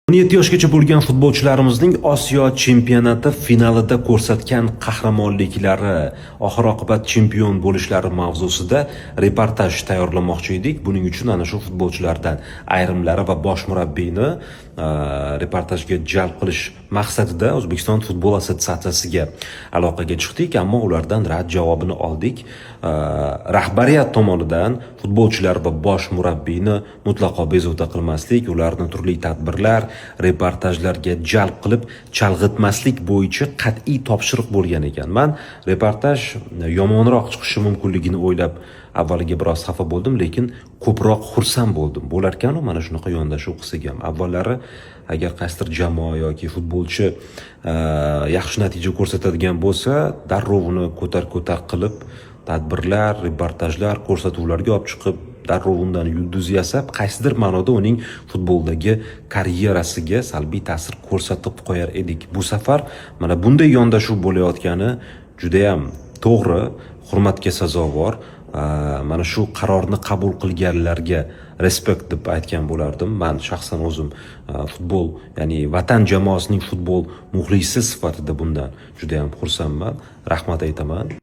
17 yoshgacha bo'lgan futbolchilarimizning Osiyo chempionati finalida ko'rsatgan qahramonliklari, oxir-oqibat chempion bo'lishlari mavzusida reportaj tayyorlamoqchi edik. Buning uchun ana shu futbolchilardan ayrimlari va bosh murabbiyni reportajga jalb qilish maqsadida O'zbekiston futbol assotsiatsiyasiga aloqaga chiqdik, ammo ulardan rad javobini oldik. Rahbariyat tomonidan futbolchilar va bosh murabbiyni mutlaqo bezovta qilmaslik, ularni turli tadbirlar, reportajlarga jalb qilib chalg'itmaslik bo'yicha qat'iy topshiriq bo'lgan ekan. Men reportaj yomonroq chiqishi mumkinligini o'ylab avvaliga biroz xafa bo'ldim, lekin ko'proq xursand bo'ldim. Bo'larkan-ku mana shunaqa yondashuv qilsak ham. Avvallari agar qaysidir jamoa yoki futbolchi yaxshi natija ko'rsatadigan bo'lsa, darrov uni ko'tar qilib tadbirlar, reportajlar, ko'rsatuvlarga olib chiqib, darrov undan yulduz yasab, qaysidir ma'noda uning futboldagi karyerasiga salbiy ta'sir ko'rsatib qo'yar edik. Bu safar mana bunday yondashuv bo'layotgani juda ham to'g'ri, hurmatga sazovor. Mana shu qarorni qabul qilganlarga respekt deb aytgan bo'lardim. Men shaxsan o'zim futbol, ya'ni vatan jamoasining futbol muxlisi sifatida bundan juda ham xursandman. Rahmat aytaman.